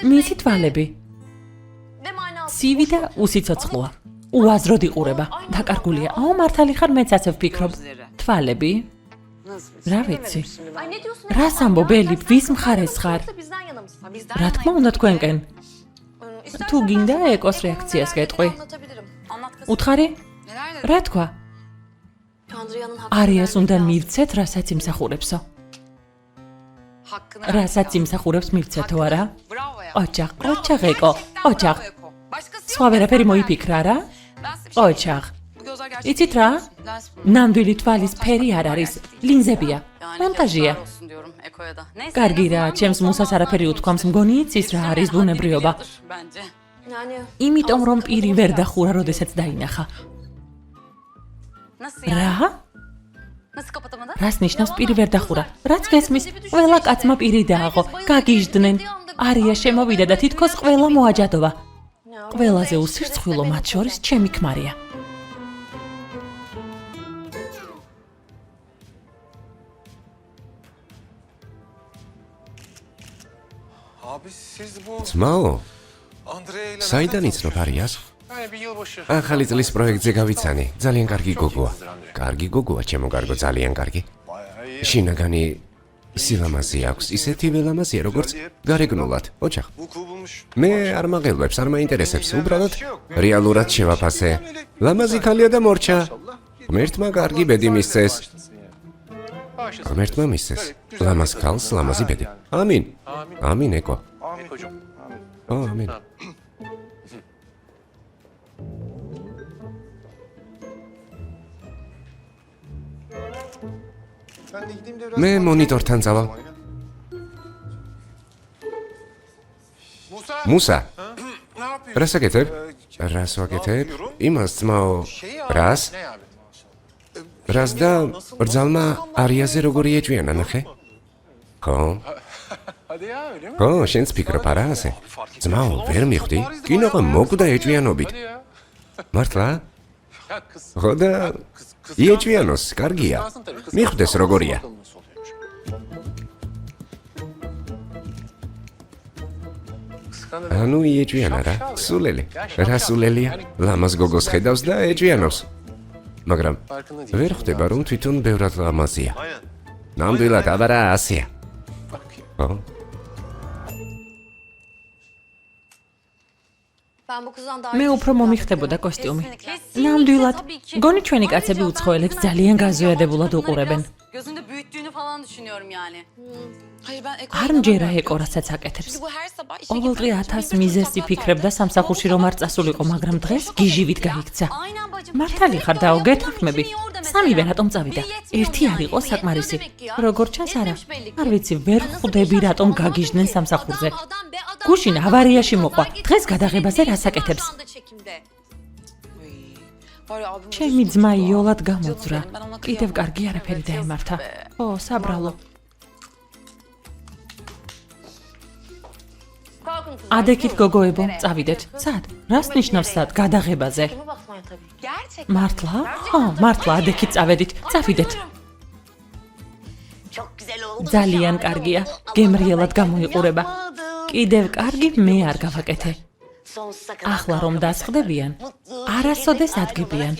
მისი თვალები ცივი და უსიცოცხლოა. უაზროდ იყურება. დაკარგულია. აუ მართალი ხარ, მეც ასე ვფიქრობ. თვალები? რა ვიცი. რას ამბობ, ელი, ვის მხარეს ხარ? რა თქმა უნდა თქვენკენ. თუ გინდა ეკოს რეაქციას გეტყვი. უთხარი? რა თქვა? არიას უნდა მივცეთ, რასაც იმსახურებსო. რასაც იმსახურებს მივცეთო არა? ოჯახ, ეკო, ოჯახ. სხვა ვერაფერი მოიფიქრა რა? ოჯახ. იცით რა? ნამდვილი თვალის ფერი არ არის, ლინზებია, მონტაჟია. კარგი რა, ჩემს მუსას არაფერი უთქვამს, მგონი იცის რა არის ბუნებრიობა. იმიტომ რომ პირი ვერ დახურა, როდესაც დაინახა. რა? რას ნიშნავს პირი ვერ დახურა? რაც გესმის, ყველა კაცმა პირი დააღო, გაგიჟდნენ. არია შემოვიდა და თითქოს ყველა მოაჯადოვა. ყველაზე უსირცხვილო მათ შორის ჩემი ქმარია. ძმაო, საიდან იცნობ არიას? ახალი წლის პროექტზე გავიცანი. ძალიან კარგი გოგოა. კარგი გოგოა, ჩემო კარგო, ძალიან კარგი. შინაგანი სილამაზე აქვს, ისეთი ველამაზია, როგორც გარეგნულად. ოჯახ. მე არ მაღელვებს, არ მაინტერესებს, უბრალოდ რეალურად შევაფასე. ლამაზი ქალია და მორჩა. ღმერთმა კარგი ბედი მისცეს. ღმერთმა მისცეს. ლამაზ ქალს, ლამაზი ბედი. ამინ. ამინ, ეკო. ამინ. მე მონიტორთან წავალ. მუსა. რას აკეთებ? რას ვაკეთებ? იმას ძმაო. რას? რას და ბრძალმა არიაზე როგორი ეჭვიანა ნახე? ხო? ხო, შენც ფიქრობ არა ასე? ძმაო, ვერ მიხვდი? კინოღა მოკვდა ეჭვიანობით. მართლა? ხო და იეჭვიანოს, კარგია. მიხვდეს როგორია. ანუ იეჭვიანა რა? სულელი. რა სულელია? ლამაზ გოგოს ხედავს და ეჭვიანობს. მაგრამ ვერ ხვდება რომ თვითონ ბევრად ლამაზია. ნამდვილად აბარა ასია. ხო? მე უფრო მომიხდებოდა კოსტიუმი. ნამდვილად, გონი ჩვენი კაცები უცხოელებს ძალიან გაზოადებულად უყურებენ. არ მჯერა ეკო რასაც აკეთებს. ყოველდღე 1000 მიზეზს იფიქრებდა სამსახურში რომ არ წასულიყო, მაგრამ დღეს გიჟივით გაიქცა. მართალი ხარ დაო, გეთანხმები. სამივე რატომ წავიდა? ერთი არ იყო საკმარისი. როგორ ჩანს არა? არ ვიცი, ვერ ხვდები რატომ გაგიჟდნენ სამსახურზე. გუშინ ავარიაში მოყვა. დღეს გადაღებაზე რას აკეთებს? ჩემი ძმა იოლად გამოძრა. კიდევ კარგი არაფერი დაემართა. ო, საბრალო. ადექით გოგოებო, წავიდეთ. სად? რას ნიშნავს სად? გადაღებაზე. მართლა? ხო, მართლა ადექით წავედით. წავიდეთ. ძალიან კარგია. გემრიელად გამოიყურება. კიდევ კარგი მე არ გავაკეთე. ახლა რომ დასხდებიან, არასოდეს ადგებიან.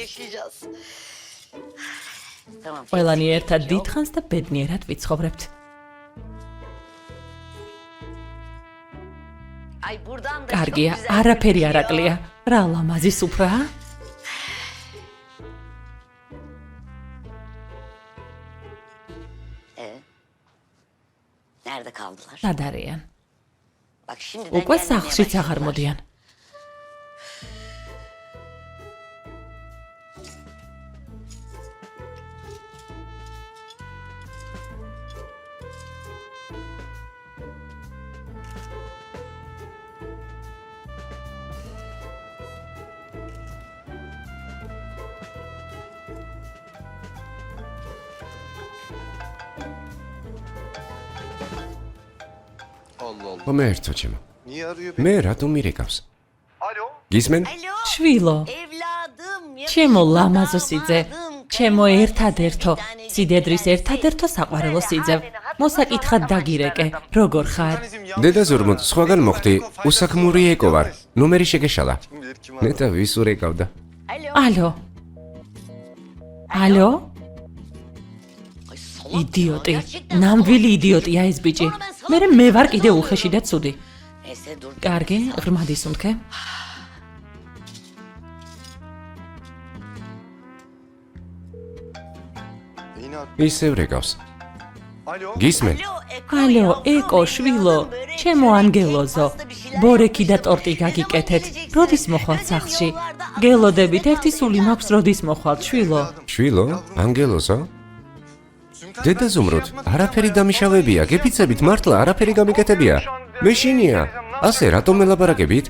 ყველანი ერთად დიდხანს და ბედნიერად ვიცხოვრებთ. კარგია, არაფერი არ აკლია. რა ლამაზი სუფრაა? სად არიან? უკვე სახლშიც აღარ მოდიან. მომერთო ჩემო. მე რატომ მირეკავს? გისმენ? შვილო. ჩემო ლამაზო სიძე. ჩემო ერთადერთო, სიდედრის ერთადერთო საყვარელო სიძე. მოსაკითხად დაგირეკე, როგორ ხარ? დედა ზურმუთ, სხვაგან მოხდი, უსაქმური ეკო ვარ. ნომერი შეგეშალა. ნეტა ვის ურეკავდა? ალო? ალო? იდიოტი, ნამდვილი იდიოტია ეს ბიჭი. მე ვარ კიდე უხეში და ცუდი. კარგი, ღრმად ისუნთქე. ისევ რეკავს. გისმენ? ალო, ეკო, შვილო, ჩემო ანგელოზო. ბორექი და ტორტი გაგიკეთეთ. როდის მოხვალთ სახლში? გელოდებით, ერთი სული მაქვს, როდის მოხვალთ, შვილო? შვილო? ანგელოზო? დედა ზუმრუთ, არაფერი დამიშავებია, გეფიცებით მართლა არაფერი გამიკეთებია. მეშინია. ასე რატომ ელაპარაკებით?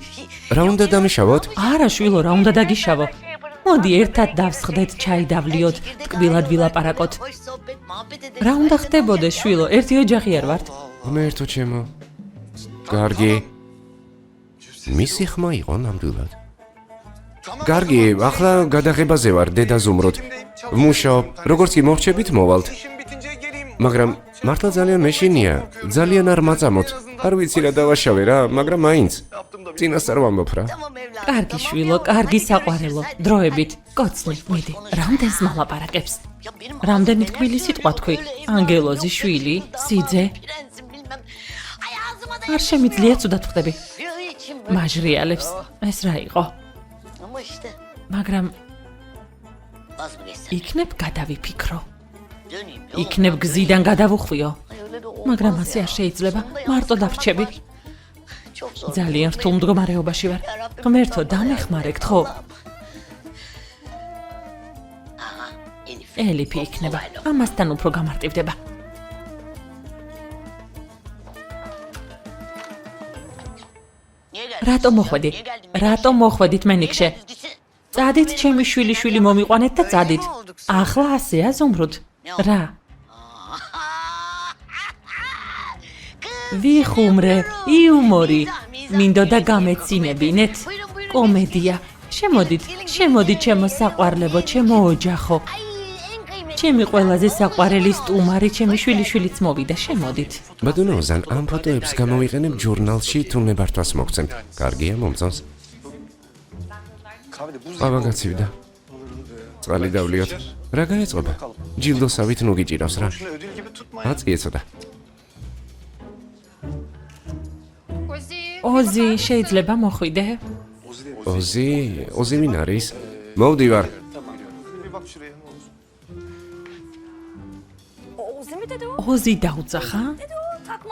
რა უნდა დამიშავოთ? არა, შვილო, რა უნდა დაგიშავო? მოდი ერთად დავსხდეთ, ჩაი დავლიოთ, ტკბილად ვილაპარაკოთ. რა უნდა ხდებოდეს, შვილო, ერთი ოჯახი არ ვართ? ღმერთო ჩემო. კარგი. მისი ხმა იყო ნამდვილად. კარგი, ახლა გადაღებაზე ვარ, დედა ზუმრუთ. ვმუშაობ, როგორც კი მოვრჩებით, მოვალთ. მაგრამ მართლა ძალიან მეშინია, ძალიან არ მაწამოთ. არ ვიცი რა დავაშავე რა, მაგრამ მაინც. წინასწარ ვამბობ რა. კარგი შვილო, კარგი საყვარელო, დროებით. კოცნი, მიდი, რამდენს მალაპარაკებს? რამდენი თქმილი სიტყვა თქვი? ანგელოზი შვილი, სიძე. არ შემიძლია ცუდად ხდები. მაჟრიალებს, ეს რა იყო? მაგრამ იქნებ გადავიფიქრო. იქნებ გზიდან გადავუხვიო. მაგრამ ასე არ შეიძლება, მარტო დავრჩები. ძალიან რთულ მდგომარეობაში ვარ. ღმერთო, დამეხმარეთ ხო? ელიფი იქნება, ამასთან უფრო გამარტივდება. რატომ მოხვედი? რატომ მოხვედით მენიქშე? წადით ჩემი შვილი მომიყვანეთ და წადით. ახლა ასეა ზუმრუთ. რა? ვიხუმრე, იუმორი, მინდოდა გამეცინებინეთ. კომედია. შემოდით ჩემო საყვარლებო, ჩემო ოჯახო. ჩემი ყველაზე საყვარელი სტუმარი, ჩემი შვილიც მოვიდა, შემოდით. ბატონო ოზან, ამ ფოტოებს გამოვიყენებ ჟურნალში თუ ნებართვას მოგცემთ. კარგია, მომწონს. აბა გაცივდა. წყალი დავლიოთ. რა გაეწყობა? ჯილდოსავით ნუ გიჭირავს რა. აწი ეცოდა. ოზი, შეიძლება მოხვიდე? ოზი ვინ არის? მოვდივარ.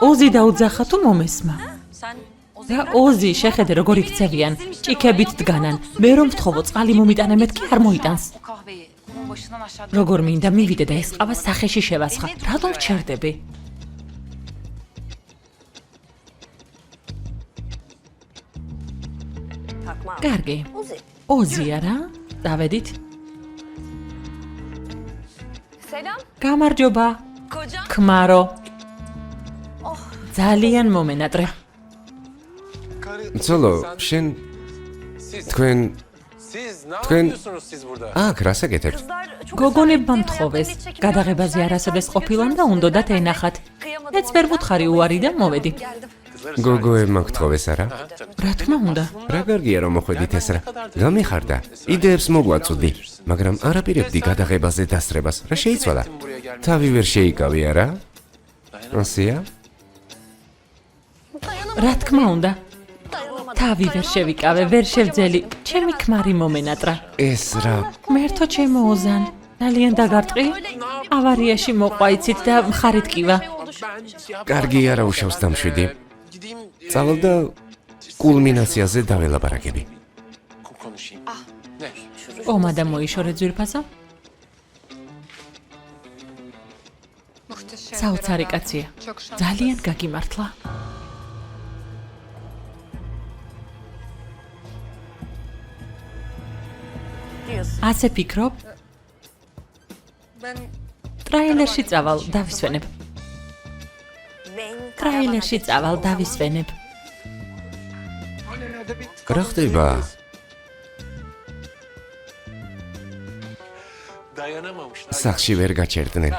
ოზი დაუძახა თუ მომესმა? რა ოზი, შეხედე როგორ იქცევიან, ჭიქებით დგანან. მე რომ ვთხოვო წყალი მომიტანე მეთქი არ მოიტანს. როგორ მინდა მივიდე და ეს ყავა სახეში შევასხა. რატომ ვჩერდები? კარგი. ოზია რა? დავედით. გამარჯობა. ქმარო. ძალიან მომენატრე. ცოლო, შენ თქვენ აქ რას აკეთებთ? გოგონებმა მთხოვეს. გადაღებაზე არასოდეს ყოფილან და უნდოდათ ენახათ. მეც ვერ ვუთხარი უარი და მოვედი. გოგოებმა გთხოვეს არა? რა თქმა უნდა. რა კარგია რომ მოხვედით ეს რა. გამიხარდა. იდეებს მოგვაწვდი, მაგრამ არაპირებდი გადაღებაზე დასწრებას. რა შეიცვალა? თავი ვერ შეიკავი არა? ასეა? რა თქმა უნდა. თავი ვერ შევიკავე, ვერ შევძელი. ჩემი ქმარი მომენატრა. ეს რა? ღმერთო ჩემო ოზან, ძალიან დაგარტყი? ავარიაში მოყვა იცით და მხარით კივა. კარგი არა უშავს დამშვიდი. წავალ და კულმინაციაზე დაველაპარაკები. ომა და მოიშორე ძვირფასო. საოცარი კაცია. ძალიან გაგიმართლა. ასე ფიქრობ? ტრაილერში წავალ, დავისვენებ. რა ხდება? სახში ვერ გაჩერდნენ.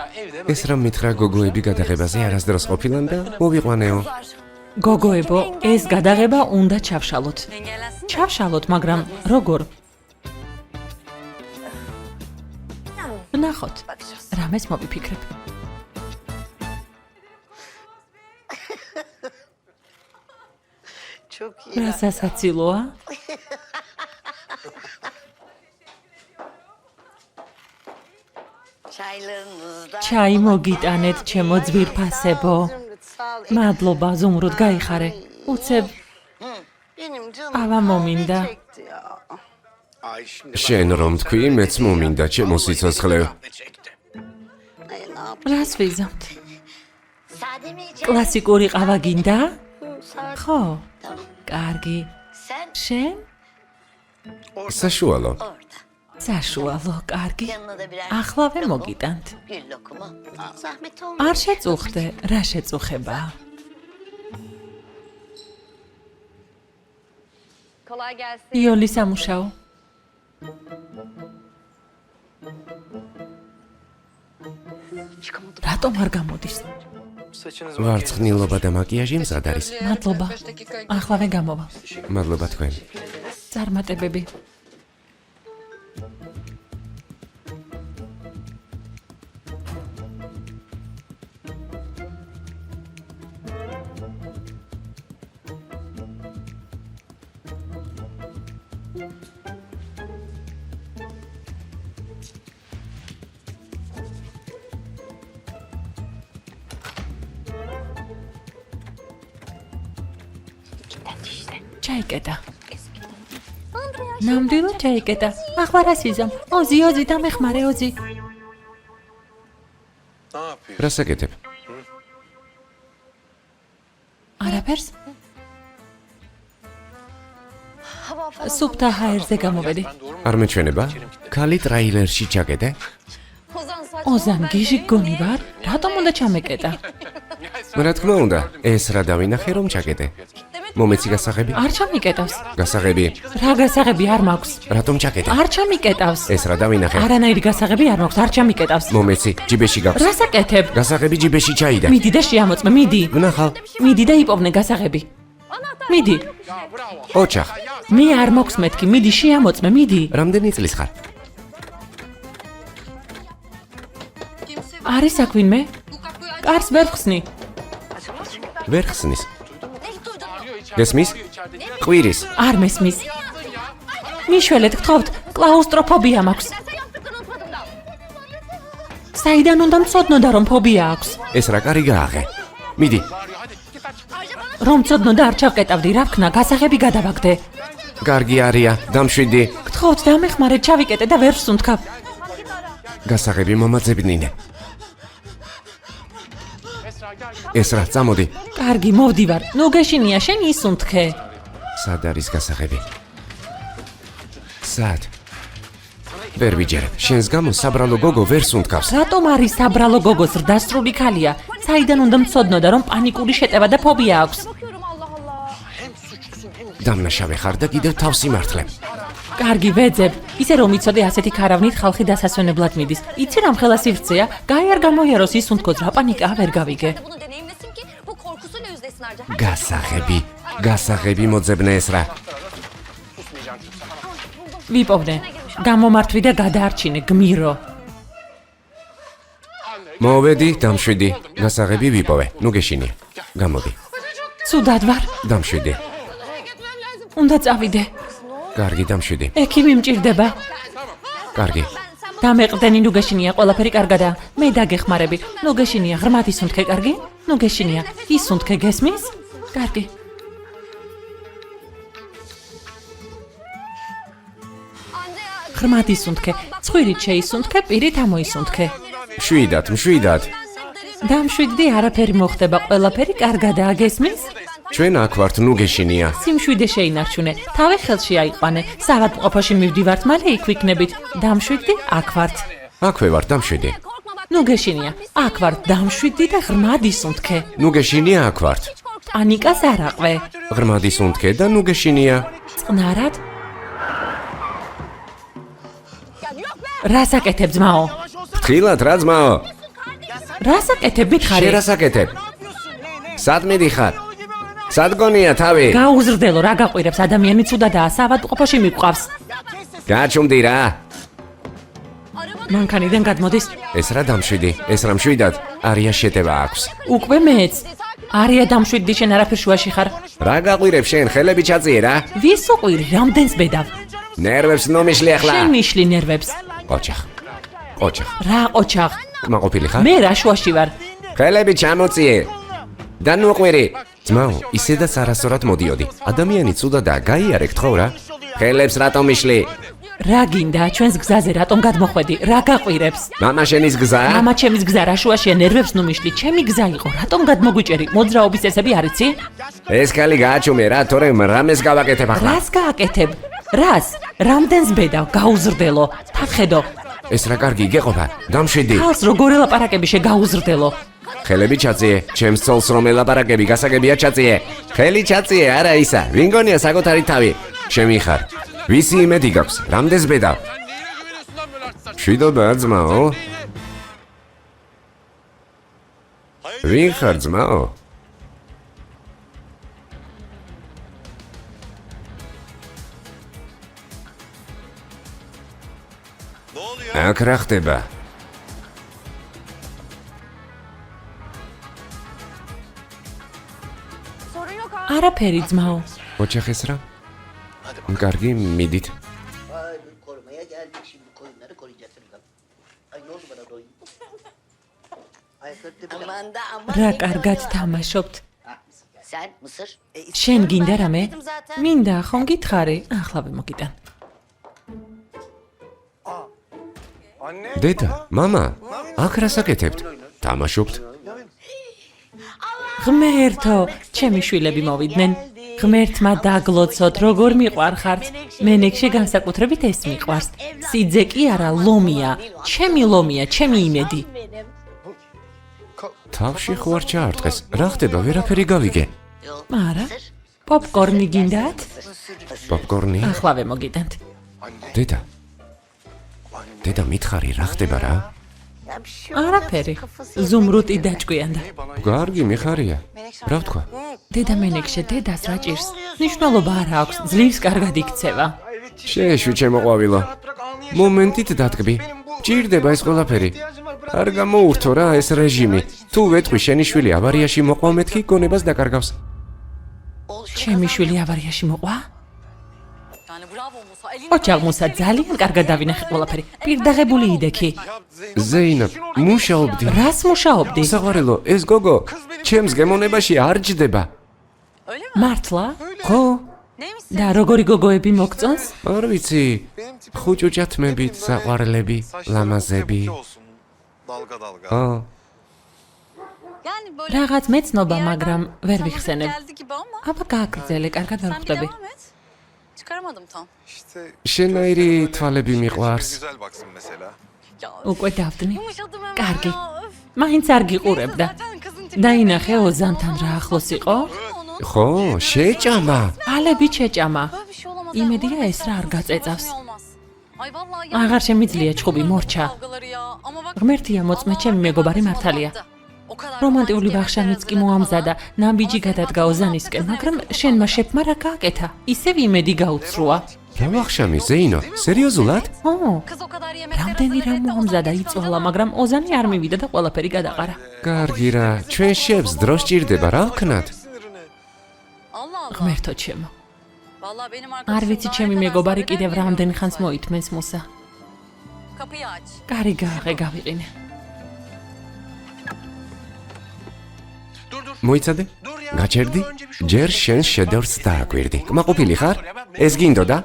ეს რა მითხრა გოგოები გადაღებაზე არასდროს ყოფილან და მოვიყვანეო. გოგოებო, ეს გადაღება უნდა ჩავშალოთ. ჩავშალოთ, მაგრამ როგორ? ნახოთ. რამეს მოვიფიქრებ. რა სასაცილოა? ჩაი მოგიტანეთ, ჩემო ძვირფასებო. მადლობა, ზუმრუდ, გაიხარე. უცებ ავა მომინდა. შენ რომ თქვი, მეც მომინდა ჩემო სიცოცხლე. რას ვიზამთ? კლასიკური ყავა გინდა? ხო. კარგი. შენ? საშუალო. საშუალო, კარგი. ახლავე მოგიტანთ. არ შეწუხდე, რა შეწუხება? იოლი სამუშაო. რატომ არ გამოდის? ვარცხნილობა და მაკიაჟი მზად არის. მადლობა. ახლავე გამოვა. მადლობა თქვენ. წარმატებები. ჩაიკეტა. ნამდვილად ჩაიკეტა. ახლა რა სიზამ? ოზი დამეხმარე ოზი. რა საკეთებ? არაფერს? სუფთა ჰაერზე გამოვედი. არ მეჩვენება? ქალი ტრეილერში ჩაკეტე? ოზან გიჟი გონი ვარ? რატომ უნდა ჩამეკეტა? რა თქმა უნდა, ეს რა დავინახე რომ ჩაკეტე. მომეცი გასაღები? არ ჩამიკეტავს. გასაღები. რა გასაღები არ მაქვს? რატომ ჩაკეტე? არ ჩამიკეტავს. ეს რა დავინახე? არანაირი გასაღები არ მაქვს, არ ჩამიკეტავს. მომეცი, ჯიბეში გაქვს. რა საკეთებ? გასაღები ჯიბეში ჩაიდა. მიდი და შეამოწმე, მიდი. ვნახავ. მიდი და იპოვნე გასაღები. მიდი. ოჩახ. მე არ მაქვს მეთქი, მიდი შეამოწმე, მიდი. რამდენი წლის ხარ? არის აქ ვინმე? კარს ვერ ხსნი. ვერ ხსნის. გესმის? ყვირის. არ მესმის. მიშველეთ, გთხოვთ, კლაუსტროფობია მაქვს. საიდან უნდა მწოდნოდა რომ ფობია აქვს? ეს რა კარი გააღე. მიდი. რომ მწოდნოდა არ ჩავკეტავდი, რა ვქნა, გასაღები გადავაგდე. კარგი არია, დამშვიდი. გთხოვთ, დამეხმარე, ჩავიკეტე და ვერ ვსუნთქავ. გასაღები მომაძებნინე. ეს რა, წამოდი. კარგი, მოვდივარ. ნუ გეშინია, შენ ისუნთქე. სად არის გასაღები? სად? ვერ ვიჯერებ. შენს გამო საბრალო გოგო ვერ სუნთქავს. რატომ არის საბრალო გოგო ზრდასრული ქალია? საიდან უნდა მწოდნოდა რომ პანიკური შეტევა და ფობია აქვს? დამნაშავე ხარ და კიდევ თავს იმართლებ. კარგი, ვეძებ. ისე რომ იცოდე, ასეთი ქარავნით ხალხი დასასვენებლად მიდის. იცი რამ ხელა სივრცეა? გაი არ გამოიაროს ისუნთქოს, რა პანიკაა ვერ გავიგე. გასაღები მოძებნე ეს რა. ვიპოვნე. გამომართვი და გადაარჩინე, გმირო. მოვედი, დამშვიდი. გასაღები ვიპოვე. ნუ გეშინია. გამოდი. ცუდად ვარ. დამშვიდი. უნდა წავიდე. კარგი, დამშვიდი. ექიმი მჭირდება. კარგი. დამეყრდენი, ნუ გეშინია, ყველაფერი კარგადაა. მე დაგეხმარები. ნუ გეშინია, ღრმად ისუნთქე, კარგი? ნუ გეშინია. ისუნთქე, გესმის? კარგი. ღრმად ისუნთქე. ცხვირით შეისუნთქე, პირით ამოისუნთქე. მშვიდად. დამშვიდდი, არაფერი მოხდება, ყველაფერი კარგადაა, გესმის? ჩვენ აქ ვართ, ნუ გეშინია. სიმშვიდე შეინარჩუნე, თავი ხელში აიყვანე. საავადმყოფოში მივდივართ, მალე იქ ვიქნებით. დამშვიდდი, აქ ვართ. აქვე ვარ, დამშვიდი. ნუ გეშინია, აქ ვართ, დამშვიდი და ღრმად ისუნთქე. ნუ გეშინია, აქ ვართ. პანიკას არ აყვე. ღრმად ისუნთქე და ნუ გეშინია. წყნარად? რა საკეთებ, ძმაო? ფრთხილად რა ძმაო? რას აკეთებ მითხარი? შენ რას აკეთებ? სად მიდიხარ? სად გონია თავი? გაუზრდელო, რა გაყვირებს, ადამიანი ცუდადაა, საავადმყოფოში მიყვავს. გაჩუმდი რა. მანქანიდან გადმოდის. ეს რა დამშვიდი? ეს რა მშვიდად? არია შეტევა აქვს. უკვე მეც. არია დამშვიდდი, შენ არაფერ შუაში ხარ. რა გაყვირებ შენ? ხელები ჩაწიე რა. ვის უყვირი, რამდენს ბედავ? ნერვებს ნომიშლი ახლა. შენ მიშლი ნერვებს. ოჩახ. ოჩახ. რა ოჩახ? კმაყოფილი ხარ? მე რა შუაში ვარ? ხელები ჩამოწიე. და ნუ ყვირი. ძმაო, ისედაც არასწორად მოდიოდი. ადამიანი ცუდადაა, გაიარეთ ხო რა? ხელებს რატომ მიშლი? რა გინდა, ჩვენს გზაზე რატომ გადმოხვედი? რა გაყვირებს? მამა შენის გზა? მამა ჩემის გზა რა შუაშია, ნერვებს ნუ მიშლი, ჩემი გზა იყო, რატომ გადმოგვიჭერი? მოძრაობის წესები არ იცი? ეს ქალი გააჩუმე რა, თორე რამეს გავაკეთებ ახლა? რას გააკეთებ? რას? რამდენს ბედავ, გაუზრდელო. ხედო. ეს რა კარგი გეყოფა? დამშვიდი. ხალს როგორ ელაპარაკები შეგაუზრდელო. ხელები ჩაწიე, ჩემს ცოლს რომ ელაპარაკები, გასაგებია ჩაწიე. ხელი ჩაწიე, არა ისა. ვინ გონია საკუთარი თავი? შემიხარ. ვისი იმედი გაქვს? რამდენს ბედავ? შვიდობა ძმაო. ვინ ხარ ძმაო? აქ რა ხდება? არაფერი ძმაო. ოჩახეს რა? კარგი, მიდით. Korumaya geldik şimdi koyunları koruyacağız. Ay ne oldu bana doyum? Aman da aman. რა კარგად თამაშობთ. Sen Mısır? შენ გინდა რამე? მინდა, ხომ გითხარი? ახლავე მოგიტან. დედა, მამა, აქ რას აკეთებთ? თამაშობთ? ღმერთო, ჩემი შვილები მოვიდნენ. ღმერთმა დაგლოცოთ, როგორ მიყვარხართ. მენექშე განსაკუთრებით ეს მიყვარს. სიძე კი არა, ლომია. ჩემი ლომია, ჩემი იმედი. თავში ხო არ ჩაარტყეს? რა ხდება? ვერაფერი გავიგე. არა. პოპკორნი გინდათ? პოპკორნი? ახლავე მოგიტანთ. დედა. დედა მითხარი, რა ხდება რა? არაფერი. ზუმრუტი დაჭკვიანდა. კარგი, მიხარია. რა ვთქვა? დედა მენექშე, დედას რა ჭირს? ნიშნულობა არ აქვს, ძლივს კარგად იქცევა. შეეშვი ჩემო ყვავილო. მომენტით დადგმი. ჭირდება ეს ყველაფერი. არ გამოურთო რა ეს რეჟიმი. თუ ვეთყვი შენი შვილი ავარიაში მოყვა, მეთქი გონებას დაკარგავს. ჩემი შვილი ავარიაში მოყვა? ოჩახ მუსა ძალიან კარგად დავინახე ყველაფერი. პირდაღებული იდექი. ზეინა, მუშაობდი. რას მუშაობდი? საყვარელო, ეს გოგო ჩემს გემოვნებაში არ ჯდება. მართლა? ხო? და როგორი გოგოები მოგწონს? არ ვიცი. ხუჭუჭათმებით, საყვარლები, ლამაზები. აა, რაღაც მეცნობა, მაგრამ ვერ ვიხსენებ. აბა გააგრძელე, კარგად ვერ ხვდები. შენაირი თვალები მიყვარს. უკვე დავდნი. კარგი. მაინც არ გიყურებდა. დაინახე ოზანთან რა ახლოს იყო? ხო, შეჭამა. ალები შეჭამა. იმედია ეს რა არ გაწეწავს. აღარ შემიძლია ჩხუბი მორჩა. ღმერთია მოწმე ჩემი მეგობარი მართალია. რომანტიული ვახშამიც კი მოამზადა, ნაბიჯი გადადგა ოზანისკენ, მაგრამ შენმა შეფმა რა გააკეთა? ისევ იმედი გაუცრუა. რა ვახშამი, ზეინო, სერიოზულად? ო, რამდენი რამ მოამზადა იწვალა, მაგრამ ოზანი არ მივიდა და ყველაფერი გადაყარა. კარგი რა, ჩვენ შებს დრო სჭირდება, რა ვქნათ? ღმერთო ჩემო. არ ვიცი ჩემი მეგობარი კიდევ რამდენი ხანს მოითმენს მუსა. კარი გააღე გავიყინე. მოიცადე? გაჩერდი? ჯერ შენ შედევრს დააკვირდი. კმაყოფილი ხარ? ეს გინდოდა?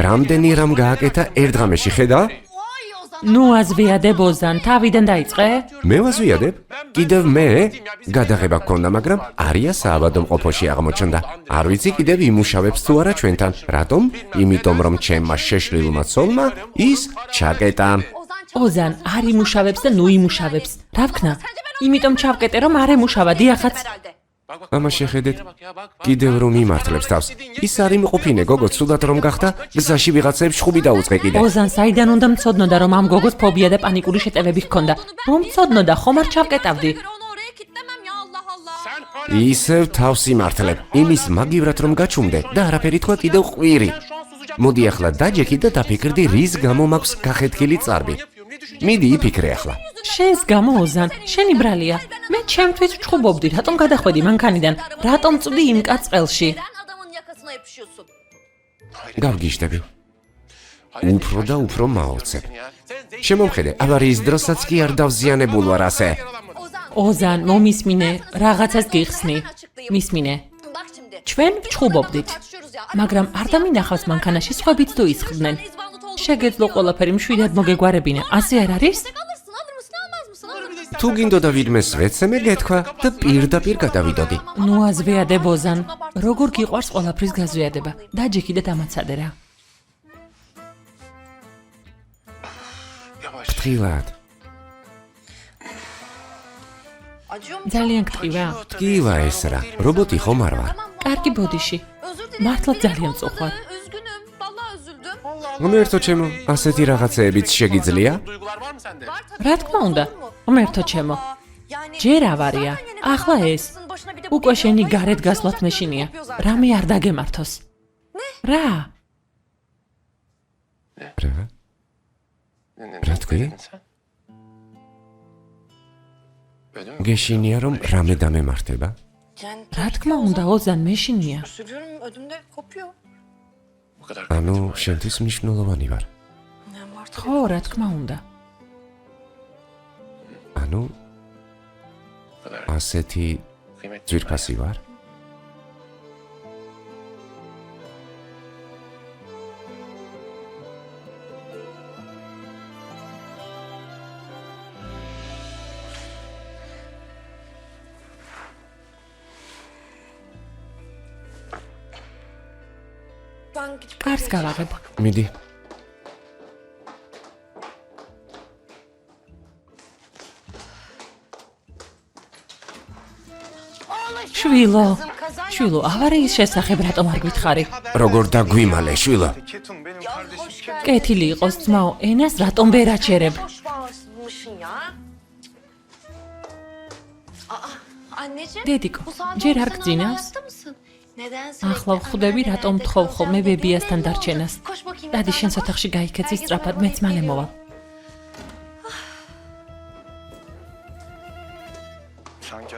რამდენი რამ გააკეთა ერთ ღამეში, ხედა? ნუ აზვიადებ ოზან, თავიდან დაიწყე? მე ვაზვიადებ? კიდევ მე? გადაღება გქონდა, მაგრამ არია საავადმყოფოში აღმოჩნდა. არ ვიცი კიდევ იმუშავებს თუ არა ჩვენთან. რატომ? იმიტომ რომ ჩემმა შეშლილმა ცოლმა ის ჩაკეტა. ოზან არ იმუშავებს და ნუ იმუშავებს. რა ვქნა? იმიტომ ჩავკეტე რომ არ ემუშავა დიახაც. ამას შეხედეთ, კიდევ რომ იმართლებს თავს. ის არ იმყოფინე, გოგო, ცუდად რომ გახდა, გზაში ვიღაცებს შხუბი დაუწყე კიდე. ოზან საიდან უნდა მცოდნოდა, რომ ამ გოგოს ფობია და პანიკური შეტევები ჰქონდა. რომ მცოდნოდა, ხომ არ ჩავკეტავდი? ისევ თავს იმართლებ. იმის მაგივრად რომ გაჩუმდე და არაფერი თქვა კიდევ ყვირი. მოდი ახლა დაჯექი და დაფიქრდი, რის გამო მაქვს გახეთქილი წარბი. მიდი იფიქრე ახლა. შენს გამო ოზან, შენი ბრალია. მე ჩემთვის ვჩხუბობდი, რატომ გადახვედი მანქანიდან? რატომ წვდი იმ კაცს ყელში? გავგიშდები. უფრო და უფრო მაოცებ. შემომხედე, ავარიის დროსაც კი არ დავზიანებულ ვარ ასე. ოზან, მომისმინე, რაღაცას გიხსნი. მისმინე. ჩვენ ვჩხუბობდით. მაგრამ არ დამინახავს მანქანაში სხვებიც თუ ისხდნენ. შეგეძლო ყველაფერი მშვიდად მოგეგვარებინე. ასე არ არის? თუ გინდოდა ვინმე სვეცემე გეთქვა და პირდაპირ გადავიდოდი. ნუ აზვიადებ ოზან. როგორ გიყვარს ყველაფრის გაზვიადება? დაჯექი და დამაცადე რა. ფრთხილად. ძალიან გტყივა. გივა ეს რა. რობოტი ხომ არ ვარ. კარგი ბოდიში. მართლა ძალიან წუხვარ. ღმერთო ჩემო, ასეთი რაღაცეებიც შეგიძლია? რა თქმა უნდა, ღმერთო ჩემო. ჯერ ავარია. ახლა ეს. უკვე შენი გარეთ გასვლათ მეშინია. რამე არ დაგემართოს. რა? რა თქვი? გეშინია რომ რამე დამემართება? რა თქმა უნდა, ოზან მეშინია. ანუ შენთვის მნიშვნელოვანი ვარ. ხო, რა თქმა უნდა. ანუ ასეთი ძვირფასი ვარ? კარს გავაღებ. მიდი. შვილო, ავარიის შესახებ რატომ არ გითხარი? როგორ დაგვიმალე, შვილო? კეთილი იყოს ძმაო, ენას რატომ ვერ აჩერებ? დედიკო, ჯერ არ გძინავს? ახლა ვხვდები, რატომ მთხოვ ხოლმე ბებიასთან დარჩენას. დადი შენს ოთახში გაიქეცი სწრაფად, მეც მალე მოვალ.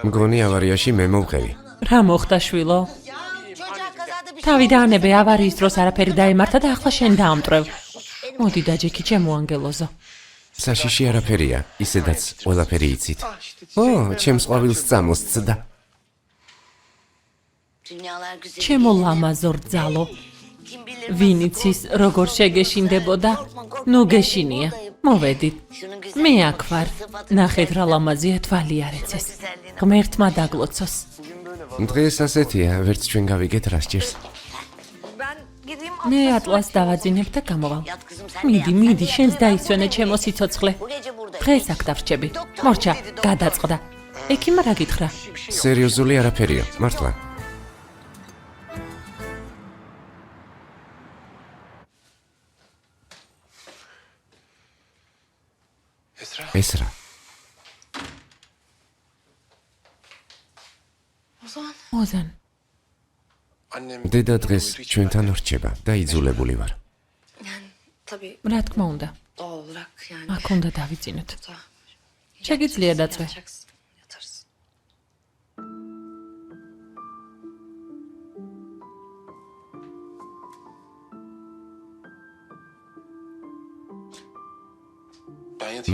მგონი ავარიაში მე მოვყევი. რა მოხდა შვილო? თავი დაანებე, ავარიის დროს არაფერი დაემართა და ახლა შენ დაამტვრევ. მოდი დაჯექი ჩემო ანგელოზო. საშიში არაფერია, ისედაც ყველაფერი იცით. ო, ჩემს ყვავილს წამოსცდა. ჩემო ლამაზო რძალო. ვინ იცის, როგორ შეგეშინდებოდა? ნუ გეშინია. მოვედით. მე აქ ვარ. ნახეთ რა ლამაზია, თვალი არ ეცეს. ღმერთმა დაგლოცოს. დღეს ასეთია, ვერც ჩვენ გავიგეთ რა სჭირს. მე ატლას დავაძინებ და გამოვალ. მიდი, შენს დაისვენე ჩემო სიცოცხლე. დღეს აქ დავრჩები. მორჩა, გადაწყდა. ექიმ რა გითხრა? სერიოზული არაფერია, მართლა. ეს რა? ოზან. დედა დღეს ჩვენთან რჩება და იძულებული ვარ. რა თქმა უნდა. აქ უნდა დავიძინოთ. შეგიძლია დაწვე.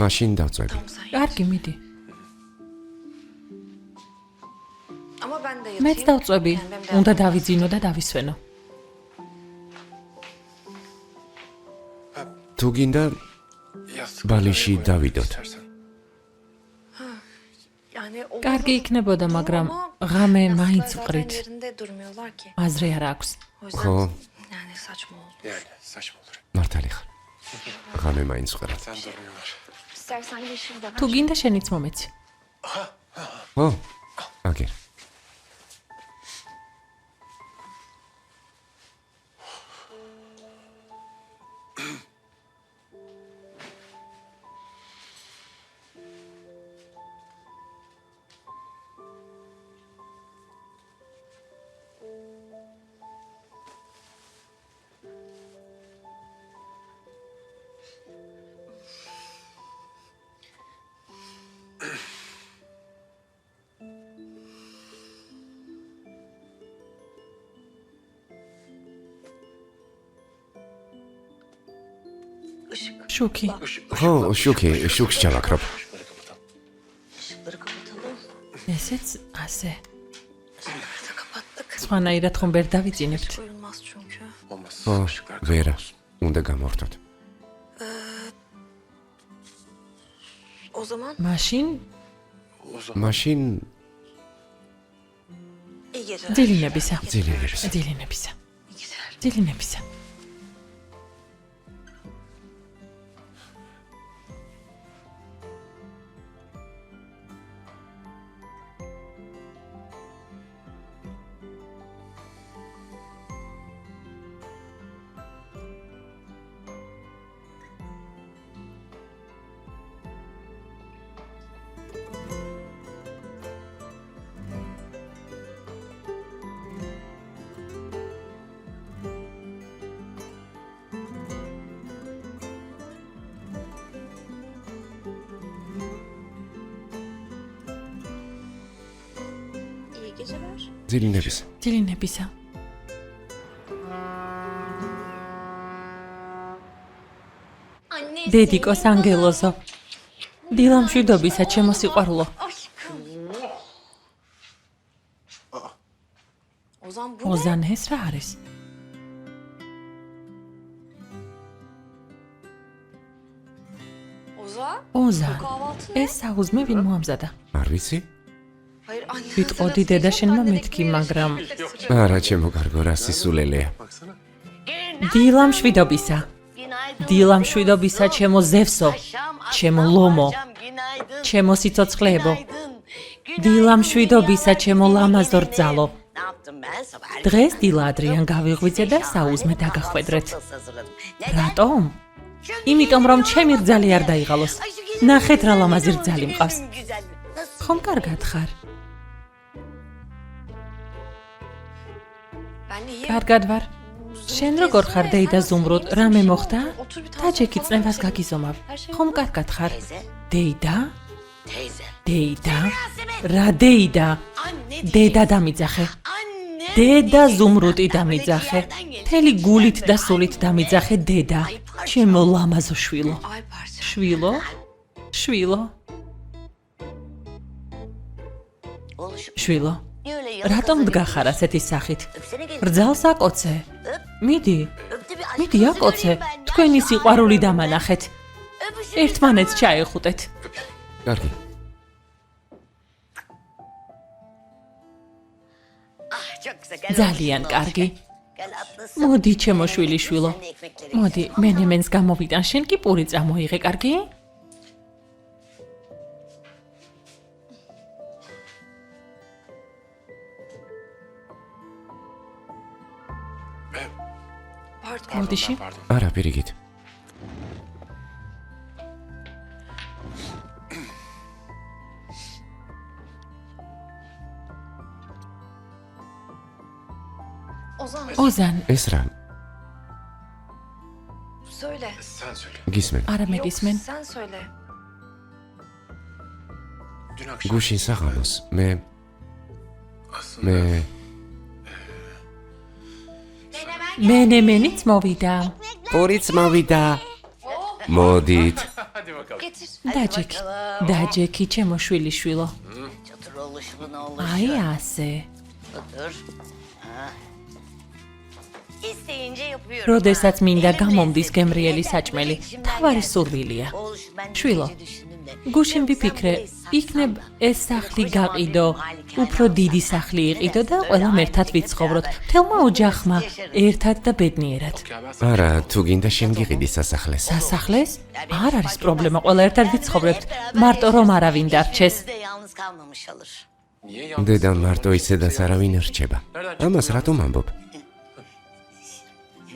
მაშინ დავწვევი. კარგი, მიდი. მეც დავწვევი. უნდა დავიძინო და დავისვენო. თუ გინდა ბალიში დავიდოთ. კარგი იქნებოდა, მაგრამ ღამე მაინც ვყრით. აზრი არ აქვს. ხო. მართალი ხარ. ღამე მაინც ვყრით. თუ გინდა შენიც მომეცი. ო, აგერ. შუქი. ხო, შუქს ჩავაქრობ. Işıkları kapatalım. ესეც ასე. სხვანაირად ხომ ვერ დავიძინებთ. Uyulmaz çünkü. ხო, ვერა, უნდა გამორთოთ. O zaman მაშინ iyi geceler. ძილინებისა. ძილინებს. ძილინებისა. İyi geceler. ძილინებისა. İyi geceler. ძილინებს. ძილინებისა. Anne. დედიკოს ანგელოზო. დილამშვიდობისა ჩემო სიყვარულო. Ozan bu. ოზან ეს რა არის? Ozan. ოზან. Kahvaltı. ეს საუზმე ვინ მოამზადა? არ ვიცი? Hayır anne. ვიტყოდი დედა შენმა მეთქი, მაგრამ არა, ჩემო კარგო, რა სისულელეა. დილამშვიდობისა. დილამშვიდობისა ჩემო ზევსო. ჩემო ლომო. ჩემო სიცოცხლეებო. დილამშვიდობისა ჩემო ლამაზო რძალო. დღეს დილა ადრიან გავიღვიძე და საუზმე დაგახვედრეთ. რატომ? იმიტომ რომ ჩემი რძალი არ დაიღალოს. ნახეთ რა ლამაზი რძალი მყავს. ხომ კარგად ხარ? Ben iyiyim. კარგად ვარ. შენ როგორ ხარ დეიდა ზუმრუდ? რამე მოხდა? დაჯექი წნევას გაგიზომავ. ხომ კარგად ხარ? დეიდა? დეიდა? რა დეიდა? დედა დამიძახე. დედა ზუმრუტი დამიძახე. მთელი გულით და სულით დამიძახე დედა. ჩემო ლამაზო შვილო. Ay parça. შვილო? შვილო? შვილო. რატომ დგახარ ასეთი სახით? რძალს აკოცე. მიდი. მიდი აკოცე. თქვენი სიყვარული დამანახეთ. ერთმანეთს ჩაეხუტეთ. კარგი. ძალიან კარგი. მოდი ჩემო შვილი შვილო. მოდი, მენემენს გამოვიტან, შენ კი პური წამოიღე, კარგი? მოდიში. არა, პირიქით. Ozan ოზან, ეს რა? söyle. გისმენ. არა მეგისმენ. Sen söyle. გუშინ საღამოს მე მენემენიც მოვიდა. პურიც მოვიდა. მოდით. Getir. დაჯექი. დაჯექი ჩემო შვილი შვილო. Çatır oluşumun oluşu. აი ასე. Otur. İsteyince yapıyorum. როდესაც მინდა გამომდის გემრიელი საჭმელი, თავარი სურვილია. Oluş ben შვილო, gece düşündüm de. გუშინ ვიფიქრე, იქნებ ეს სახლი გაყიდო, უფრო დიდი სახლი იყიდო და ყველამ ერთად ვიცხოვროთ, მთელმა ოჯახმა, ერთად და ბედნიერად. არა, თუ გინდა შენ გიყიდი სასახლეს. სასახლეს? არ არის პრობლემა, ყველა ერთად ვიცხოვრებთ, მარტო რომ არავინ დარჩეს. Siz de yalnız kalmamış olur. დედა მარტო ისედაც არავინ რჩება. ამას რატომ ამბობ?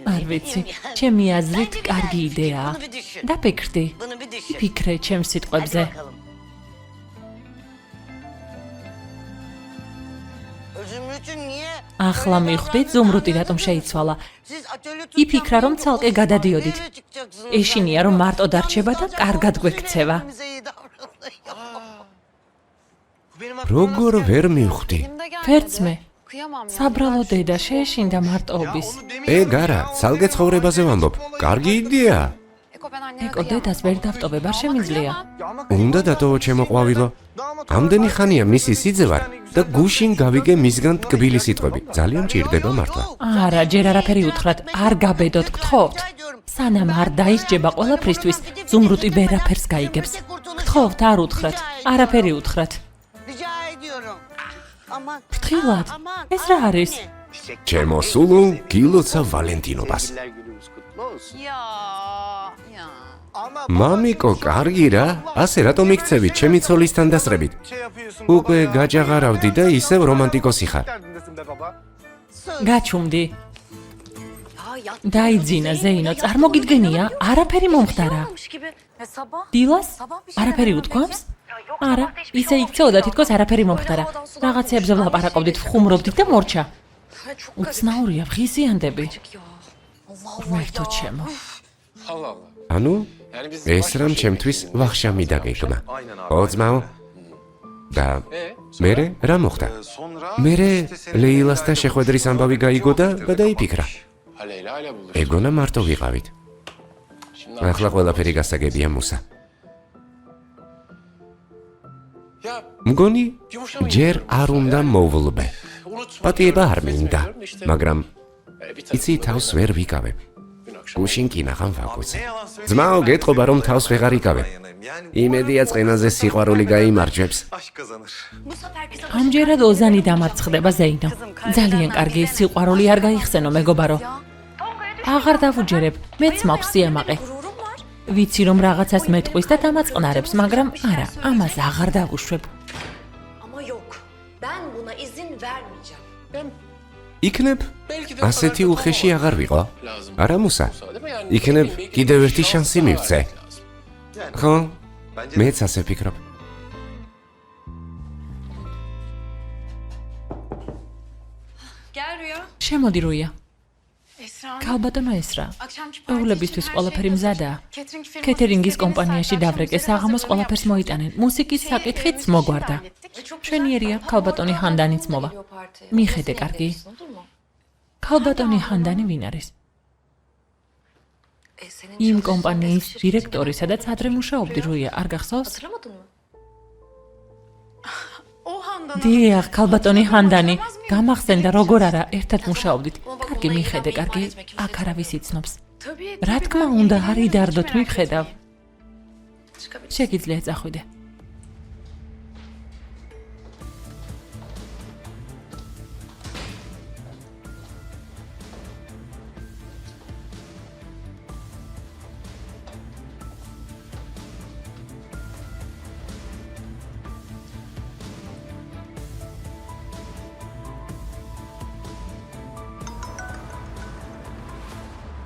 არ ვიცი, ჩემი აზრით კარგი იდეაა. Bunu bir düşün. დაფიქრდი. Bunu bir düşün. ფიქრე ჩემს Hadi სიტყვებზე. bakalım. Zümrüt'ün niye? ახლა მიხვდით ზუმრუტი რატომ შეიცვალა. Siz atölye იფიქრა რომ ცალკე გადადიოდით. Nereye çıkacaksınız? ეშინია რომ მარტო დარჩება და კარგად გვექცევა. Bize iyi davranıyor. როგორ ვერ მივხვდი? ვერცმე, Kıyamam ya. საბრალო დედა შეეშინდა მარტოობის. ეგ არა, ცალკე ცხოვრებაზე ვამბობ. კარგი იდეა. ეკო დედას ვერ დავტოვებ, არ შემიძლია. უნდა დატოვო ჩემო ყვავილო. ამდენი ხანია მისი სიძევარ და გუშინ გავიგე მისგან ტკბილი სიტყვები. ძალიან ჭირდება მართლა. არა, ჯერ არაფერი უთხრათ, არ გაბედოთ, გთხოვთ. სანამ არ დაისჯება ყველაფრისთვის, ზუმრუტი ვერაფერს გაიგებს. გთხოვთ, არ უთხრათ, არაფერი უთხრათ. Rica ediyorum. Aman. ფრთხილად, ეს რა არის? ჩემო სულო, გილოცა ვალენტინობას. მამიკო, კარგი რა, ასე რატომ იქცევი ჩემი ცოლისთან დასწრებით? უკვე გაჯაღარავდი და ისევ რომანტიკოსი ხარ. გაჩუმდი. დაიძინა ზეინო, წარმოგიდგენია, არაფერი მომხდარა. დილას? არაფერი უთქვამს? არა, ისე იქცეოდა თითქოს არაფერი მომხდარა. რაღაცეებზე ვლაპარაკობდით, ვხუმრობდით და მორჩა. უცნაურია, ღიზიანდები. ღმერთო ჩემო. ანუ ეს რამ ჩემთვის ვახშამი დაგეგმა. ო ძმაო. და მერე რა მოხდა? მერე ლეილასთან შეხვედრის ამბავი გაიგო და გადაიფიქრა. ეგონა მარტო ვიყავით. ახლა ყველაფერი გასაგებია მუსა. მგონი ჯერ არ უნდა მოვლბე. პატიება არ მინდა, მაგრამ იცი თავს ვერ ვიკავებ. გუშინ კინაღამ ვაგოზე. ძმაო, გეტყობა რომ თავს ვეღარ იკავებ. იმედია წყენაზე სიყვარული გაიმარჯვებს. ამჯერად ოზანი დამარცხდება ზეინო. ძალიან კარგი, სიყვარული არ გაიხსენო მეგობარო. აღარ დავუჯერებ, მეც მაქვს სიამაყე. ვიცი რომ რაღაცას მეტყვის და დამაწყნარებს, მაგრამ არა, ამას აღარ დავუშვებ. Ama yok. Ben buna izin vermeyeceğim. იქნებ ასეთი უხეში აღარ ვიყო. არა მუსა. იქნებ კიდევ ერთი შანსი მივცე. ხო? მეც ასე ვფიქრობ. Gel Rüya. შემოდი რუია. Esra. ქალბატონო ესრა. Akşamki პეულებისთვის ყველაფერი მზადაა. კეთერინგის კომპანიაში დავრეკე, საღამოს ყველაფერს მოიტანენ. მუსიკის საკითხიც მოგვარდა. მშვენიერია, ქალბატონი ჰანდანიც მოვა. მიხედე კარგი. ქალბატონი ჰანდანი ვინ არის? იმ კომპანიის დირექტორი, სადაც ადრე მუშაობდი რუია, არ გახსოვს? Hatırlamadın mı? O Handan. დიახ, ქალბატონი ჰანდანი. გამახსენდა როგორ არა, ერთად მუშაობდით. კარგი, მიხედე კარგი, აქ არავის იცნობს. Tabii. რა თქმა უნდა, არ იდარდოთ, მივხედავ. შეგიძლია წახვიდე.